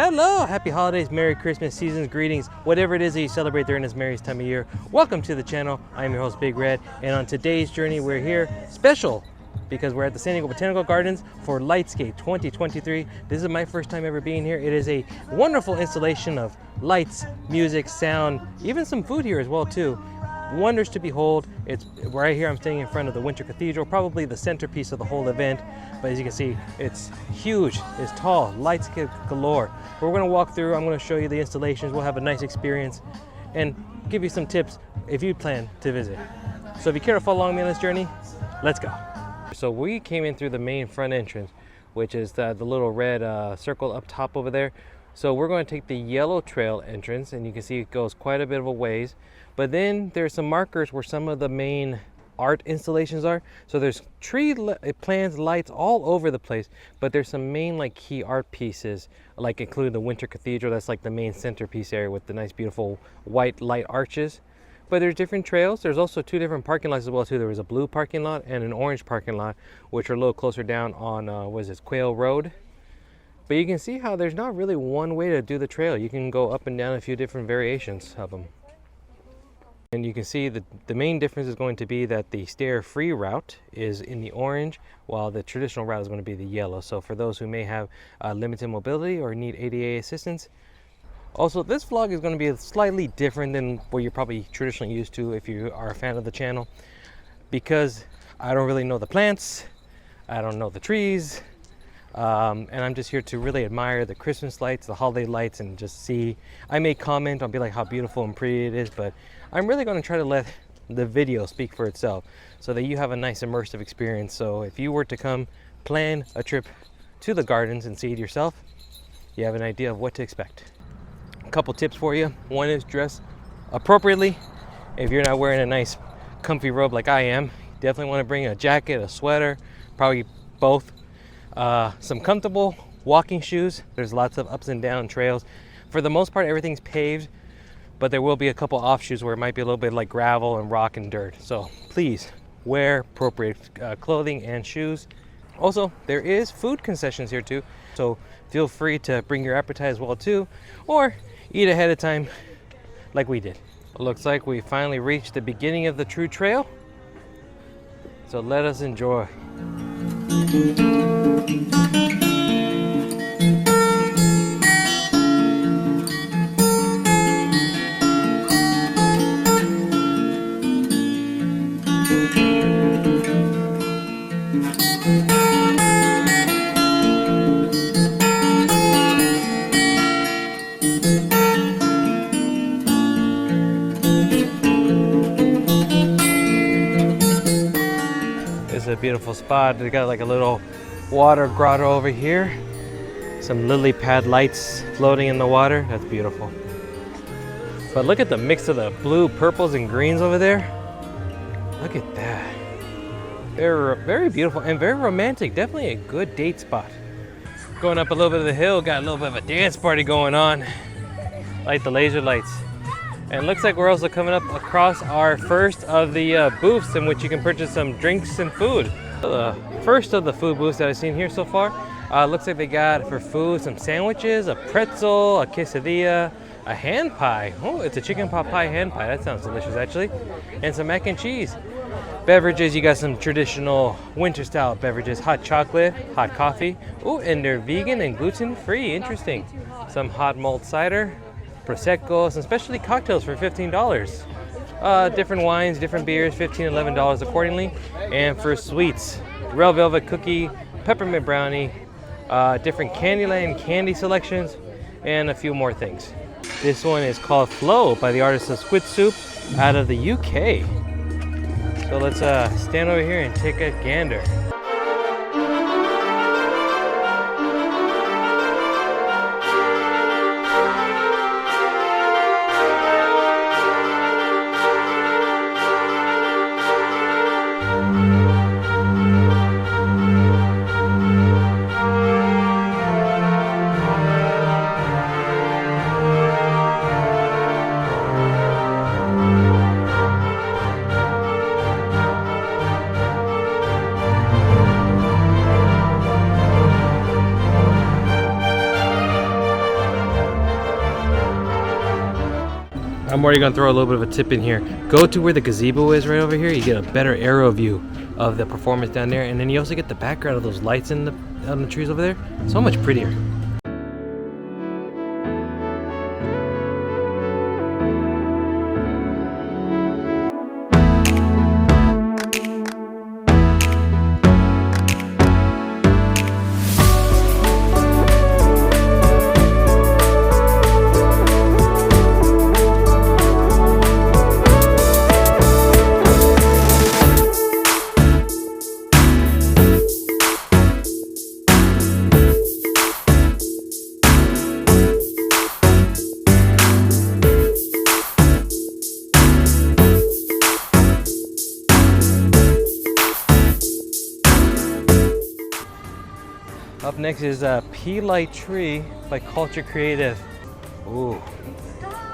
Hello, happy holidays, Merry Christmas, season's greetings, whatever it is that you celebrate during this merriest time of year. Welcome to the channel. I'm your host, Big Red, and on today's journey, we're here special because we're at the San Diego Botanic Gardens for LIGHTSCAPE 2023. This is my first time ever being here. It is a wonderful installation of lights, music, sound, even some food here as well too. Wonders to behold. It's right here. I'm standing in front of the Winter Cathedral, probably the centerpiece of the whole event. But as you can see, it's huge, it's tall, lights galore. We're going to walk through. I'm going to show you the installations. We'll have a nice experience and give you some tips if you plan to visit. So if you care to follow along me on this journey, let's go. So we came in through the main front entrance, which is the little red circle up top over there. So we're going to take the yellow trail entrance, and you can see it goes quite a bit of a ways. But then there's some markers where some of the main art installations are. So there's tree plants, lights all over the place, but there's some main like key art pieces, like including the Winter Cathedral. That's like the main centerpiece area with the nice beautiful white light arches. But there's different trails. There's also two different parking lots as well too. There was a blue parking lot and an orange parking lot, which are a little closer down on what is this, Quail Road. But you can see how there's not really one way to do the trail. You can go up and down a few different variations of them. And you can see that the main difference is going to be that the stair-free route is in the orange, while the traditional route is going to be the yellow. So for those who may have limited mobility or need ADA assistance. Also, this vlog is going to be slightly different than what you're probably traditionally used to if you are a fan of the channel, because I don't really know the plants, I don't know the trees, and I'm just here to really admire the Christmas lights, the holiday lights, and just see. I may comment, I'll be like how beautiful and pretty it is, but I'm really going to try to let the video speak for itself so that you have a nice immersive experience. So if you were to come plan a trip to the gardens and see it yourself, you have an idea of what to expect. A couple tips for you. One is dress appropriately. If you're not wearing a nice comfy robe like I am, you definitely want to bring a jacket, a sweater, probably both. Some comfortable walking shoes. There's lots of ups and down trails. For the most part, everything's paved, but there will be a couple offshoots where it might be a little bit like gravel and rock and dirt. So please wear appropriate clothing and shoes. Also, there is food concessions here too, so feel free to bring your appetite as well too, or eat ahead of time like we did. It looks like we finally reached the beginning of the true trail, so let us enjoy. A beautiful spot. They got like a little water grotto over here, some lily pad lights floating in the water. That's beautiful. But look at the mix of the blue, purples, and greens over there. Look at that. They're very beautiful and very romantic. Definitely a good date spot. Going up a little bit of the hill, got a little bit of a dance party going on, like the laser lights. And it looks like we're also coming up across our first of the booths in which you can purchase some drinks and food. The first of the food booths that I've seen here so far, looks like they got for food some sandwiches, a pretzel, a quesadilla, a hand pie. Oh, it's a chicken pot pie hand pie. That sounds delicious actually. And some mac and cheese. Beverages, you got some traditional winter style beverages, hot chocolate, hot coffee. Oh, and they're vegan and gluten free. Interesting. Some hot mulled cider, Prosecco, some specialty cocktails for $15. Different wines, different beers, $15, $11 accordingly. And for sweets, red velvet cookie, peppermint brownie, different Candyland candy selections, and a few more things. This one is called Flow by the artist of Squid Soup out of the UK. So let's stand over here and take a gander. I'm already gonna throw a little bit of a tip in here. Go to where the gazebo is right over here. You get a better aerial view of the performance down there, and then you also get the background of those lights on the trees over there. So much prettier. Up next is a Pea Light Tree by Culture Creative. Ooh,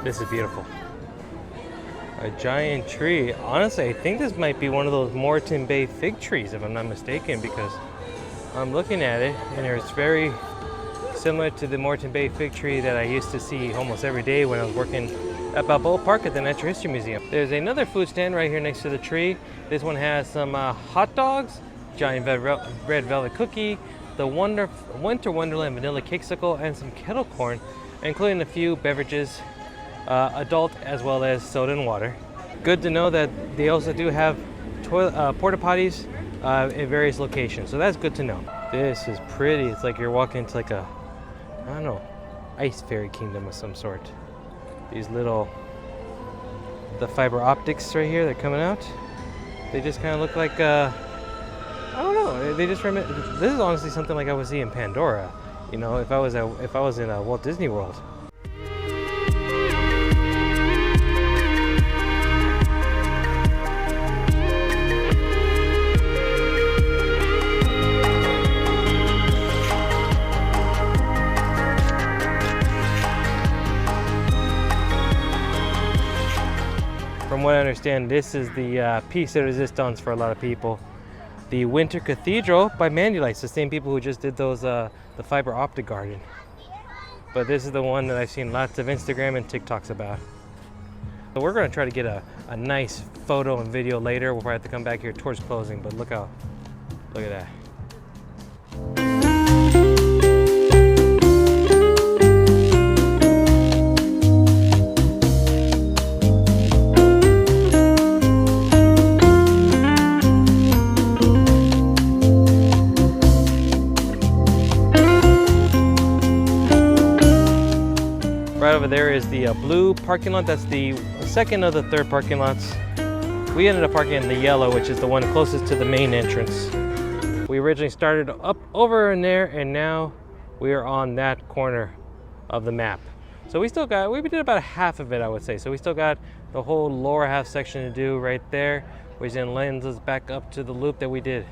this is beautiful. A giant tree. Honestly, I think this might be one of those Moreton Bay fig trees, if I'm not mistaken, because I'm looking at it and it's very similar to the Moreton Bay fig tree that I used to see almost every day when I was working at Balboa Park at the Natural History Museum. There's another food stand right here next to the tree. This one has some hot dogs, giant red velvet cookie, the Winter Wonderland vanilla cakesicle, and some kettle corn, including a few beverages, adult as well as soda and water. Good to know that they also do have porta potties in various locations, so that's good to know. This is pretty. It's like you're walking into like a, I don't know, ice fairy kingdom of some sort. These little, the fiber optics right here, they're coming out. They just kind of look like I don't know. They just remember. This is honestly something like I would see in Pandora. You know, if I was in a Walt Disney World. From what I understand, this is the piece de resistance for a lot of people. The Winter Cathedral by Manulites, the same people who just did those the fiber optic garden. But this is the one that I've seen lots of Instagram and TikToks about. So we're going to try to get a nice photo and video later. We'll probably have to come back here towards closing, but look at that. Right over there is the blue parking lot. That's the second of the third parking lots. We ended up parking in the yellow, which is the one closest to the main entrance. We originally started up over in there, and now we are on that corner of the map. So we did about half of it, I would say. So we still got the whole lower half section to do right there, which then lends us back up to the loop that we did.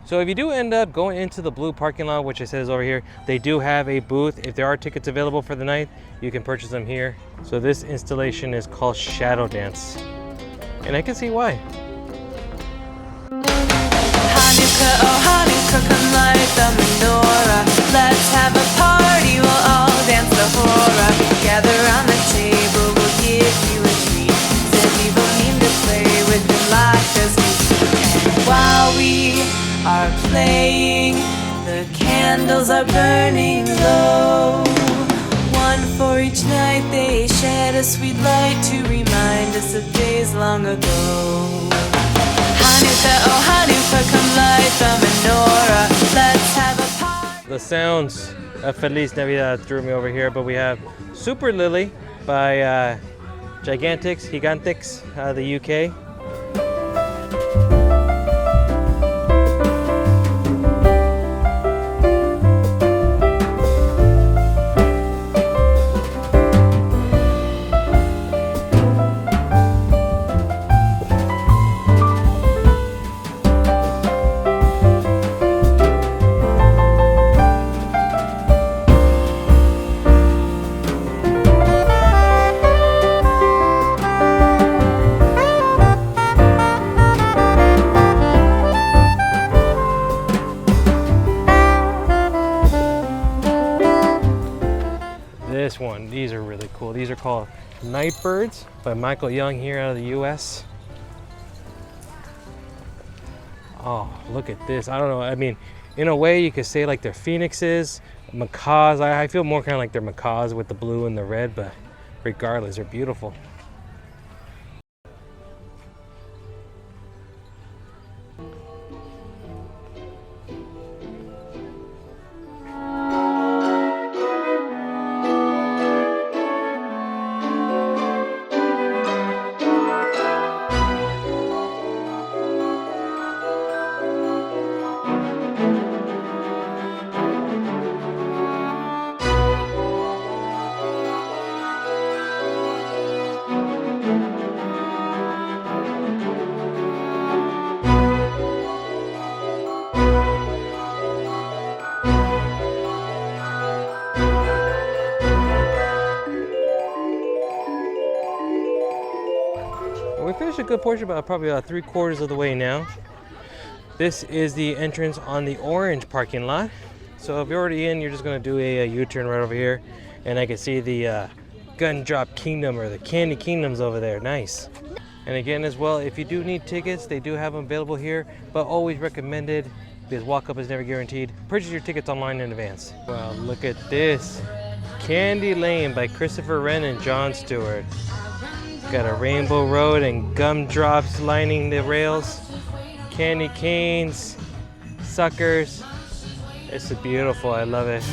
So if you do end up going into the blue parking lot, which it says over here, they do have a booth. If there are tickets available for the night, you can purchase them here. So this installation is called Shadow Dance, and I can see why. Hanukkah, oh Hanukkah, come light the menorah. Let's have a party, we'll all dance the hora. Gather around the table, we'll give you a treat. Said people mean to play with it like this. And while we are playing, the candles are burning low. One for each night, they shed a sweet light to remind us of days long ago. Hanukkah, oh Hanukkah, come light the menorah. Let's have a party. The sounds of Feliz Navidad threw me over here, but we have Super Lily by Gigantics out of the UK. this one. These are really cool. These are called Nightbirds by Michael Young here out of the US. Oh, look at this. I don't know. I mean, in a way you could say like they're phoenixes, macaws. I feel more kind of like they're macaws with the blue and the red, but regardless, they're beautiful. We finished a good portion, about probably about 3/4 of the way now. This is the entrance on the orange parking lot. So if you're already in, you're just going to do a U-turn right over here, and I can see the Gumdrop Kingdom or the Candy Kingdoms over there. Nice. And again, as well, if you do need tickets, they do have them available here, but always recommended because walk-up is never guaranteed. Purchase your tickets online in advance. Wow, look at this. Candy Lane by Christopher Wren and Jon Stewart. Got a rainbow road and gumdrops lining the rails. Candy canes, suckers. It's beautiful, I love it.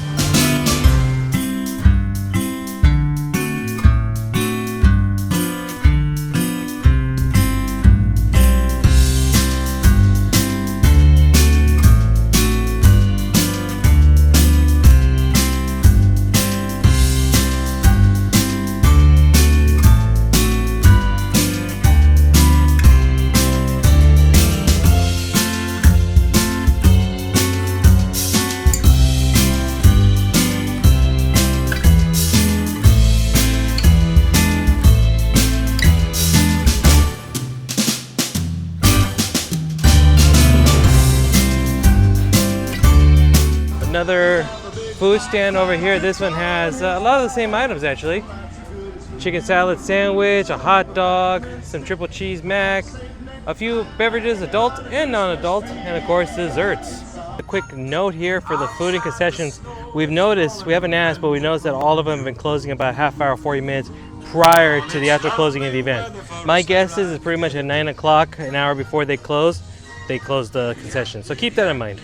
Another food stand over here. This one has a lot of the same items actually. Chicken salad sandwich, a hot dog, some triple cheese mac, a few beverages, adult and non-adult, and of course desserts. A quick note here for the food and concessions. We've noticed, we haven't asked, but we noticed that all of them have been closing about a half hour, 40 minutes prior to the actual closing of the event. My guess is it's pretty much at 9 o'clock, an hour before they close the concession. So keep that in mind.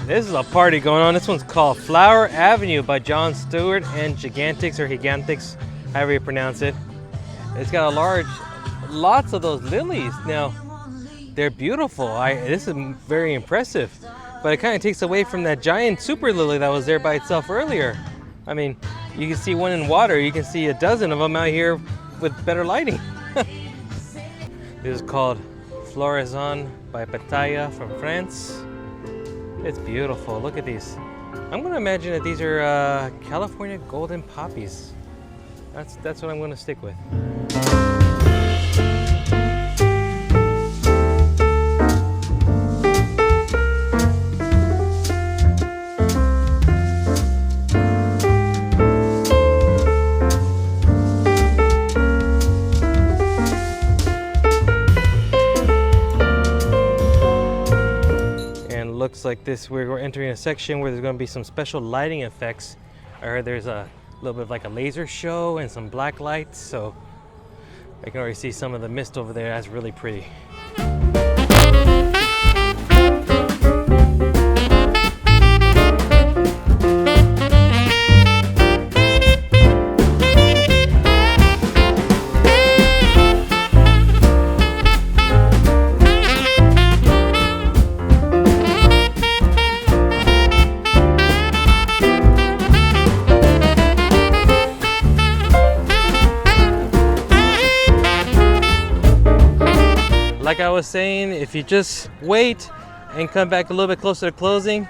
This is a party going on. This one's called Flower Avenue by Jon Stewart and Gigantics or Gigantics, however you pronounce it. It's got lots of those lilies. Now, they're beautiful. This is very impressive, but it kind of takes away from that giant super lily that was there by itself earlier. I mean, you can see one in water. You can see a dozen of them out here with better lighting. This is called Floraison by Pataya from France. It's beautiful. Look at these. I'm going to imagine that these are California golden poppies. That's what I'm going to stick with. Looks like this, we're entering a section where there's going to be some special lighting effects. I heard there's a little bit of like a laser show and some black lights, so I can already see some of the mist over there. That's really pretty. like I was saying, if you just wait and come back a little bit closer to closing,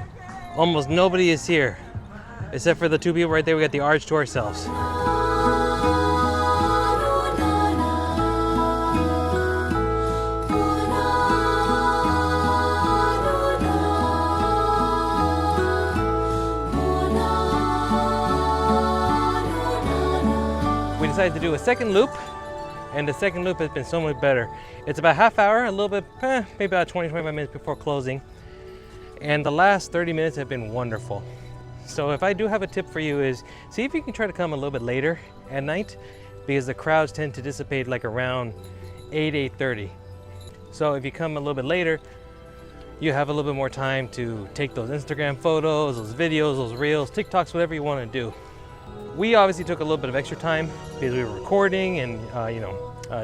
almost nobody is here. Except for the two people right there, we got the arch to ourselves. We decided to do a second loop, and the second loop has been so much better. It's about half hour, a little bit, maybe about 20-25 minutes before closing. And the last 30 minutes have been wonderful. So if I do have a tip for you is, see if you can try to come a little bit later at night, because the crowds tend to dissipate like around 8:30. So if you come a little bit later, you have a little bit more time to take those Instagram photos, those videos, those reels, TikToks, whatever you want to do. We obviously took a little bit of extra time because we were recording and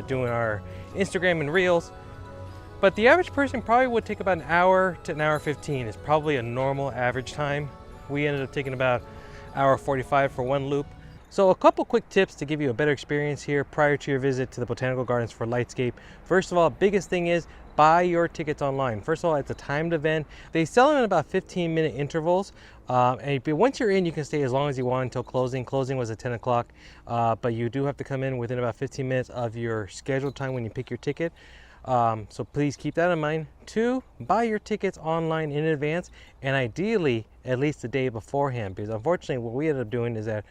doing our Instagram and reels. But the average person probably would take about an hour to an hour 15 is probably a normal average time. We ended up taking about hour 45 for one loop. So a couple quick tips to give you a better experience here prior to your visit to the Botanical Gardens for Lightscape. First of all, biggest thing is buy your tickets online. First of all, it's a timed event. They sell them in about 15-minute intervals. And once you're in, you can stay as long as you want until closing. Closing was at 10 o'clock, but you do have to come in within about 15 minutes of your scheduled time when you pick your ticket. So please keep that in mind. 2, buy your tickets online in advance, and ideally at least the day beforehand, because unfortunately what we ended up doing is that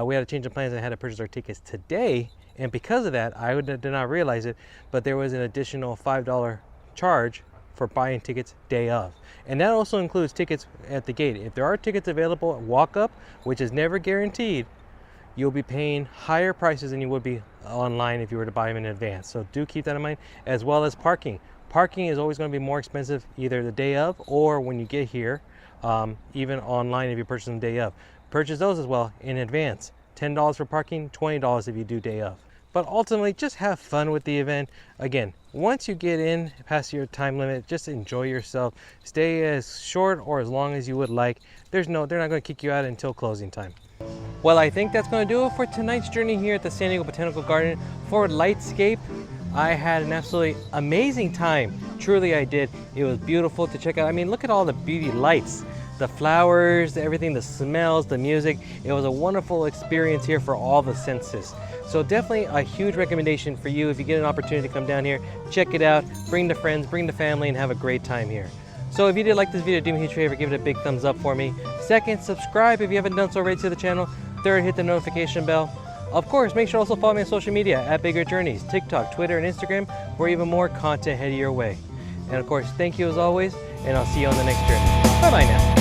we had to change the plans and had to purchase our tickets today, and because of that I did not realize it, but there was an additional $5 charge for buying tickets day of, and that also includes tickets at the gate. If there are tickets available at walk up, which is never guaranteed, you'll be paying higher prices than you would be online if you were to buy them in advance. So do keep that in mind, as well as parking. Parking is always going to be more expensive either the day of or when you get here, even online if you purchase them day of. Purchase those as well in advance. $10 for parking, $20 if you do day of. But ultimately, just have fun with the event. Again, once you get in past your time limit, just enjoy yourself. Stay as short or as long as you would like. They're not going to kick you out until closing time. Well, I think that's going to do it for tonight's journey here at the San Diego Botanical Garden for Lightscape. I had an absolutely amazing time. Truly I did. It was beautiful to check out. I mean, look at all the beauty lights, the flowers, everything, the smells, the music. It was a wonderful experience here for all the senses. So definitely a huge recommendation for you if you get an opportunity to come down here, check it out, bring the friends, bring the family, and have a great time here. So if you did like this video, do me a huge favor, give it a big thumbs up for me. Second, subscribe if you haven't done so already to the channel. Third, hit the notification bell. Of course, make sure to also follow me on social media at BigRedJourneys, TikTok, Twitter, and Instagram, where even more content headed your way. And of course, thank you as always, and I'll see you on the next journey. Bye-bye now.